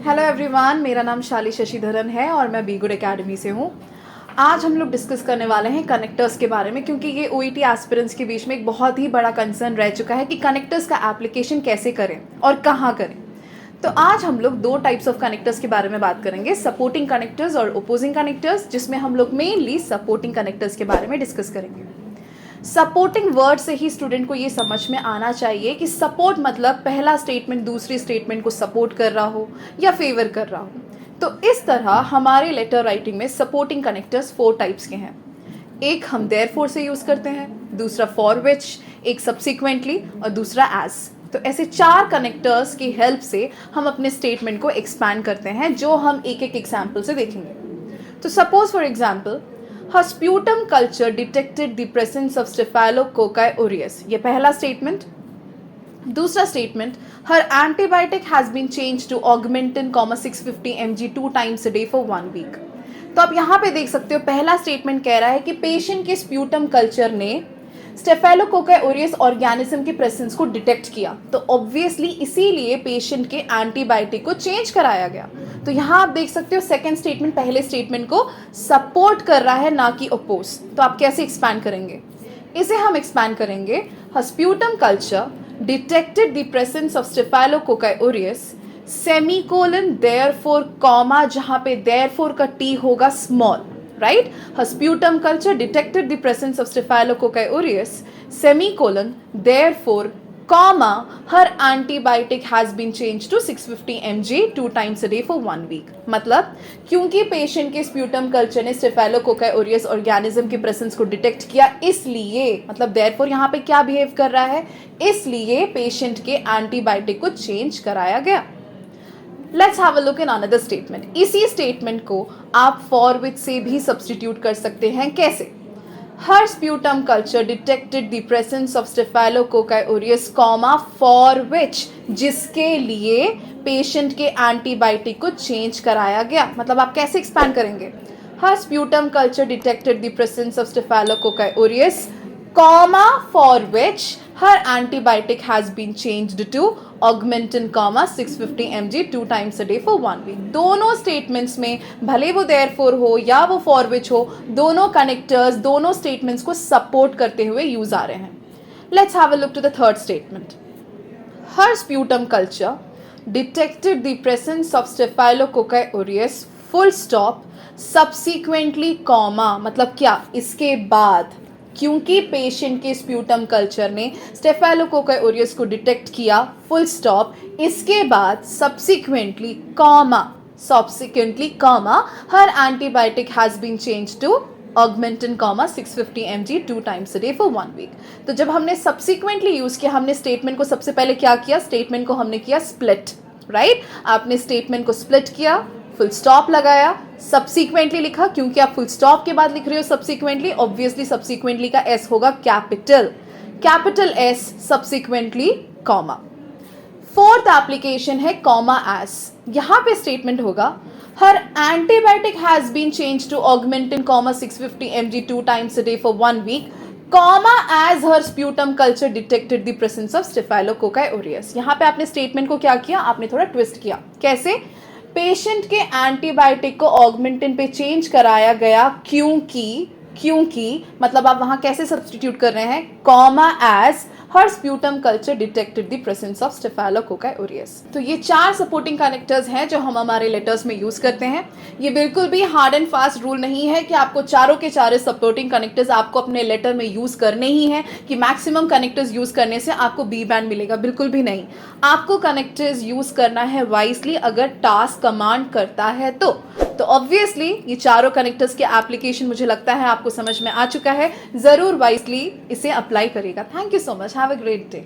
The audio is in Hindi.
हेलो एवरीवन, मेरा नाम शाली शशिधरन है और मैं बी गुड एकेडमी से हूँ। आज हम लोग डिस्कस करने वाले हैं कनेक्टर्स के बारे में, क्योंकि ये ओईटी एस्पिरेंट्स के बीच में एक बहुत ही बड़ा कंसर्न रह चुका है कि कनेक्टर्स का एप्लीकेशन कैसे करें और कहाँ करें। तो आज हम लोग दो टाइप्स ऑफ कनेक्टर्स के बारे में बात करेंगे, सपोर्टिंग कनेक्टर्स और ओपोजिंग कनेक्टर्स, जिसमें हम लोग मेनली सपोर्टिंग कनेक्टर्स के बारे में डिस्कस करेंगे। सपोर्टिंग वर्ड से ही स्टूडेंट को ये समझ में आना चाहिए कि सपोर्ट मतलब पहला स्टेटमेंट दूसरी स्टेटमेंट को सपोर्ट कर रहा हो या फेवर कर रहा हो। तो इस तरह हमारे लेटर राइटिंग में सपोर्टिंग कनेक्टर्स 4 टाइप्स के हैं। एक हम देयरफॉर से यूज़ करते हैं, दूसरा फॉर विच, एक सब्सिक्वेंटली और दूसरा एज। तो ऐसे 4 कनेक्टर्स की हेल्प से हम अपने स्टेटमेंट को एक्सपैंड करते हैं, जो हम एक एक एग्जाम्पल से देखेंगे। तो suppose for example, her sputum culture detected the presence of Staphylococcus aureus, ये पहला स्टेटमेंट। दूसरा statement, her antibiotic has been changed to Augmentin, 650 mg 2 times a day for 1 week। तो आप यहाँ पे देख सकते हो, पहला स्टेटमेंट कह रहा है कि पेशेंट के स्प्यूटम कल्चर ने स्टेफेलोकोकस ऑरियस ऑर्गेनिज्म के प्रेजेंस को डिटेक्ट किया, तो ऑब्वियसली इसीलिए पेशेंट के एंटीबायोटिक को चेंज कराया गया। तो यहाँ आप देख सकते हो सेकंड स्टेटमेंट पहले स्टेटमेंट को सपोर्ट कर रहा है, ना कि अपोज। तो आप कैसे एक्सपैंड करेंगे? इसे हम एक्सपैंड करेंगे, sputum culture detected the presence of staphylococcus aureus semicolon therefore comma, जहाँ पे देयरफॉर का टी होगा small, right? Her sputum culture detected the presence of Staphylococcus aureus, semicolon, therefore, comma, her antibiotic has been changed to 650 mg 2 times a day for 1 week। मतलब क्योंकि पेशेंट के स्प्यूटम कल्चर ने Staphylococcus aureus ऑर्गेनिज्म के प्रेजेंस को डिटेक्ट किया, इसलिए मतलब therefore यहाँ पे क्या बिहेव कर रहा है, इसलिए पेशेंट के एंटीबायोटिक को चेंज कराया गया। Let's have a look in another statement. इसी स्टेटमेंट को आप फॉर विच से भी सब्सटीट्यूट कर सकते हैं। कैसे? Her sputum culture detected the presence of staphylococcus aureus comma for which, जिसके लिए पेशेंट के एंटीबायोटिक को चेंज कराया गया। मतलब आप कैसे एक्सपैंड करेंगे? Her sputum culture detected the presence of staphylococcus aureus comma for which her antibiotic has been changed to Augmentin, 650 mg 2 times a day for 1 week। दोनों स्टेटमेंट्स में भले वो therefore हो या वो for which हो, दोनों कनेक्टर्स दोनों स्टेटमेंट्स को सपोर्ट करते हुए यूज आ रहे हैं। Let's have a look to the third statement. Her sputum culture detected the presence of Staphylococcus aureus full stop subsequently comma, मतलब क्या? इसके बाद, क्योंकि पेशेंट के स्प्यूटम कल्चर ने स्टेफेलोकोकस ऑरियस को डिटेक्ट किया, फुल स्टॉप, इसके बाद subsequently comma her antibiotic has been change to Augmentin, 650 mg 2 times a day for 1 week। तो जब हमने सब्सिक्वेंटली यूज किया, हमने स्टेटमेंट को सबसे पहले क्या किया? स्टेटमेंट को हमने किया स्प्लिट, राइट? आपने स्टेटमेंट को स्प्लिट किया, फुल स्टॉप लगाया, सब्सिक्वेंटली लिखा, क्योंकि आप फुल स्टॉप के बाद लिख रहे हो सब्सिक्वेंटली, ऑब्वियसली सब्सिक्वेंटली का एस होगा capital S, subsequently comma. Fourth application है कॉमा एस। यहां पे स्टेटमेंट होगा, her antibiotic has been change to Augmentin, 650 mg 2 times a day for 1 week, comma as her sputum culture detected the presence of staphylococcus aureus. यहां पे आपने स्टेटमेंट को क्या किया? आपने थोड़ा ट्विस्ट किया। कैसे? पेशेंट के एंटीबायोटिक को ऑगमेंटिन पे चेंज कराया गया, क्योंकि मतलब आप वहां कैसे सब्सटीट्यूट कर रहे हैं? Comma as her sputum culture detected the presence of staphylococcus aureus. तो ये 4 सपोर्टिंग कनेक्टर्स हैं जो हम हमारे लेटर्स में यूज करते हैं। ये बिल्कुल भी हार्ड एंड फास्ट रूल नहीं है कि आपको चारों के चारों सपोर्टिंग कनेक्टर्स आपको अपने लेटर में यूज करने ही है, कि मैक्सिमम कनेक्टर्स यूज करने से आपको बी बैंड मिलेगा, बिल्कुल भी नहीं। आपको कनेक्टर्स यूज करना है वाइजली, अगर टास्क कमांड करता है तो ऑब्वियसली ये चारों कनेक्टर्स के एप्लीकेशन मुझे लगता है आपको समझ में आ चुका है। जरूर वाइजली इसे अप्लाई करिएगा। Thank you so much, have a great day.